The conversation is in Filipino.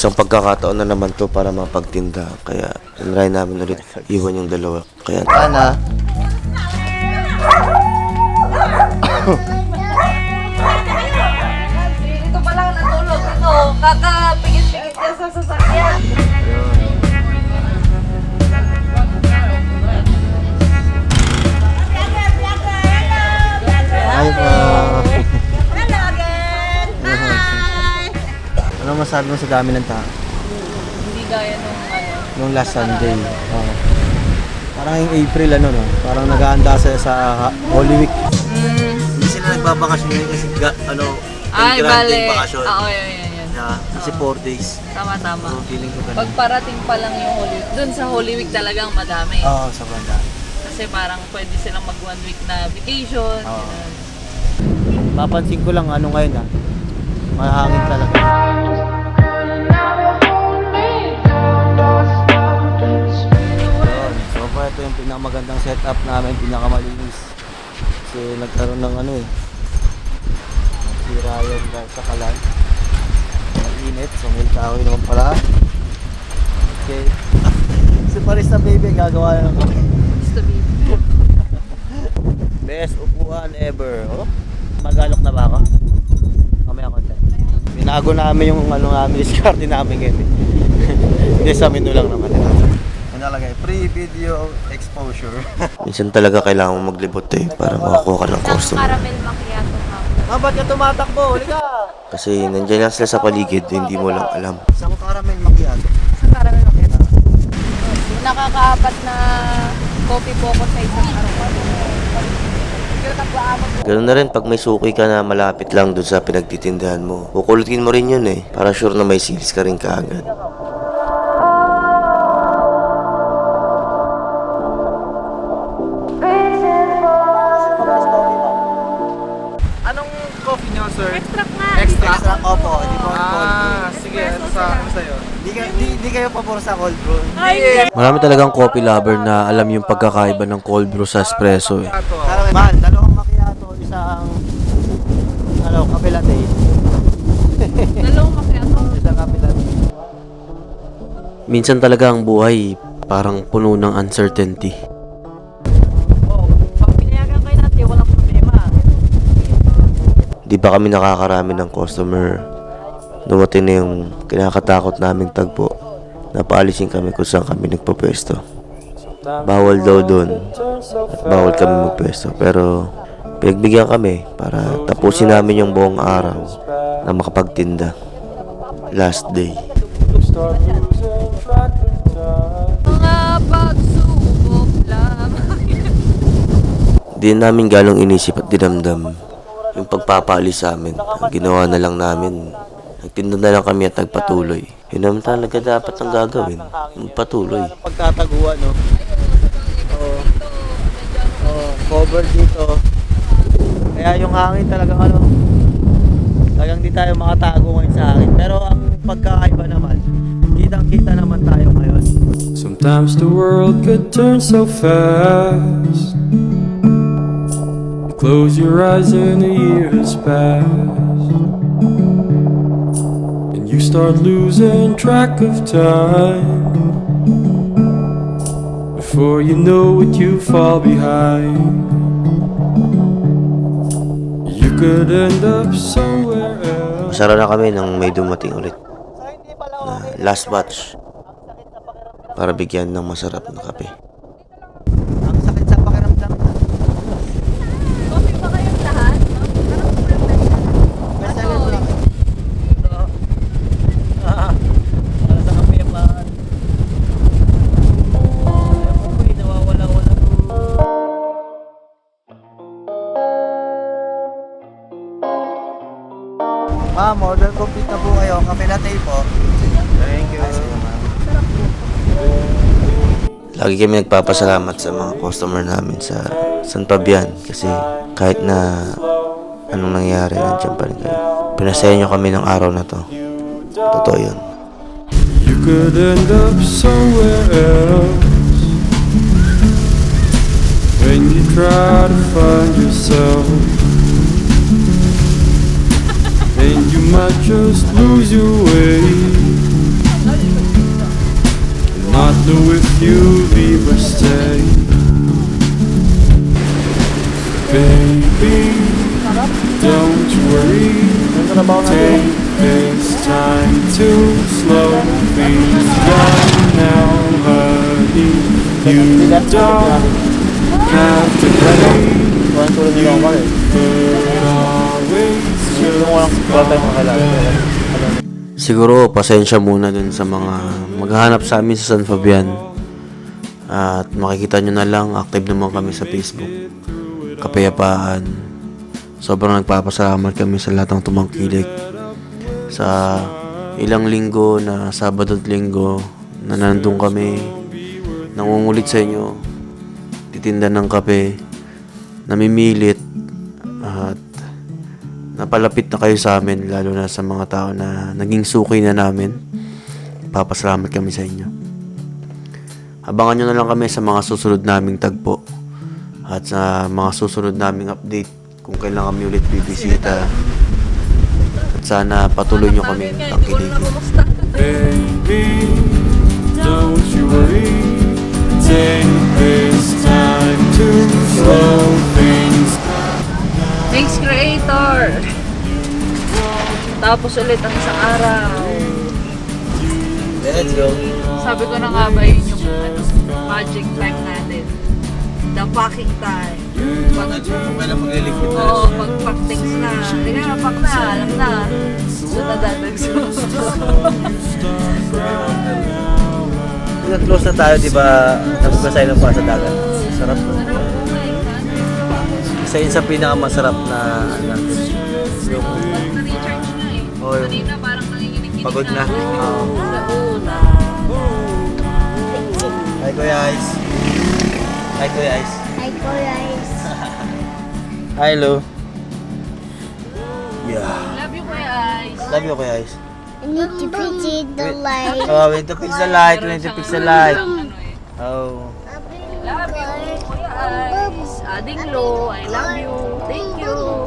Isang pagkakataon na naman to para mapagtinda. Kaya tinry namin ulit iwan yung dalawa. Kaya Ana. Dito pa lang natulog ito. Kakapigit-pigit niya sa sasakyan. Hi po. Hello again! Hi! Ano masabi mo sa dami ng tao? Hindi gaya nung Nung last Sunday. Oh. Parang yung April no? Parang nag-aanda sa Holy Week. hindi sila nagbabakasyon ngayon kasi Ay, bale. bakasyon. Oo, yun. Kasi 4 days. Tama. So, feeling ko ganun. Pag parating pa lang yung Holy Week, dun sa Holy Week talagang madami. Oo, sa banda. Kasi parang pwede silang mag 1 week na vacation. Oo. ganun. Mapansin ko lang ngayon mahangin talaga. Yun. So pa ito yung pinakamagandang setup namin, pinakamalinis. Kasi nagkaroon ng sira yun dahil sa kalan. Mainit, so may kahoy naman pala. Okay. Si Paris na baby, gagawa na naman. Gusto be. Best upuan ever. Oh, magalok na ba ako? Mamaya konti. Binago namin yung namin, discard namin ngayon. Hindi sa menu lang naman. Nalagay, pre-video exposure. Minsan talaga kailangan mo maglibot para makakuha ka ng customer. Caramel macchiato ka. Ba't ka tumatakbo? Huli ka! Kasi nandiyan lang sila sa paligid, hindi mo lang alam. Isang caramel macchiato. Sa caramel macchiato. Nakakaapat na coffee po ko sa isang araw. Ganun na rin pag may suki ka na malapit lang dun sa pinagtitindahan mo. Kukulitin mo rin yun para sure na may sales ka rin kaagad. Anong coffee nyo, sir? Extract nga. Extra? Opo, hindi po cold brew. Sige. Ano sa'yo? Di kayo pabor sa cold brew. Marami talagang coffee lover na alam yung pagkakaiba ng cold brew sa espresso Caramel. Man, dalawang macchiato, isang cafe latte. Dalawang macchiato. Isang cafe latte. Minsan talaga ang buhay parang puno ng uncertainty. Pag pinayagan kayo natin, walang problema. Di ba kami nakakarami ng customer? Dumating na yung kinakatakot naming tagpo. Napaalisin kami kung saan kami nagpapwesto. Bawal daw doon at bawal kami magpwesto. Pero pinagbigyan kami para tapusin namin yung buong araw na makapagtinda. Last day. Mga pagsubok lamang. Di namin galong inisip at dinamdam yung pagpapaalis sa amin. Ang ginawa na lang namin, nagtinda na lang kami at nagpatuloy. Yun naman talaga dapat ang gagawin. Magpatuloy. Pagtataguan, no? Cover dito. Kaya yung hangin talagang talagang di tayo makatago ngayon sa hangin. Pero ang pagkakaiba naman, kitang-kita naman tayo ngayon. Sometimes the world could turn so fast. You close your eyes and the years pass, and you start losing track of time. Before you know it, you fall behind. You could end up somewhere else. Masara na kami nang may dumating ulit na last batch para bigyan ng masarap na kape. Ang sakit sa pakiramdam. Coffee ba kayong lahat? Anong problema niya? Bestseller ko lang. Para sa kape pa. Ako'y nawawala-wala. Ma'am, order complete na po kayo. Kape latte po. Thank you. Lagi kami nagpapasalamat sa mga customer namin sa San Fabian kasi kahit na anong nangyari, nandiyan pa rin kayo. Pinasaya nyo kami ng araw na to. Totoo yun. You could end up somewhere else when you try to find yourself, and you might just lose your way. know if you leave or stay. Baby, don't you worry. Take this time to slow things down now, honey. You don't have to play. You could always just Siguro pasensya muna dun sa mga maghahanap sa amin sa San Fabian. At makikita nyo na lang, active naman kami sa Facebook. Kapayapaan. Sobrang nagpapasalamat kami sa lahat ng tumangkilik. Sa ilang linggo na Sabado at Linggo na nandun kami, nangungulit sa inyo, titinda ng kape, namimilit, at napalapit na kayo sa amin, lalo na sa mga tao na naging suki na namin. Papasalamat kami sa inyo. Abangan nyo na lang kami sa mga susunod naming tagpo at sa mga susunod naming update kung kailan kami ulit bibisita. At sana patuloy nyo kami tangkilikin. Baby, don't you worry. Take this time to slow things. Thanks, Creator! Tapos ulit ang isang araw. Let's go. Sabi ko na nga ba yun yung magic time natin. The packing time. Kailan magliligpit na. Oo, pag-pack things na. Hindi nga, pack na, alam na. So, nadadagso. Nag-close na tayo, di ba? Nagpasay lang pa sa dagat. Sarap. Isa yun sa pinakamasarap na natin. Yung Na-recharge na eh. Oh, yung Kanina parang nanginginig-ginig pagod na. ako. Oo. Sa una. Hi, Kuya Ice. Hi, Kuya Ice. Hi, guys. Hi, Lo. Yeah. Love you, Kuya Ice. Love you, Kuya Ice. I need to picture the light. Oh, we need to fix the light. We need to fix the light. Ano eh. Oh. Love you, Kuya Ice. Ading Lo, I love you. Thank you.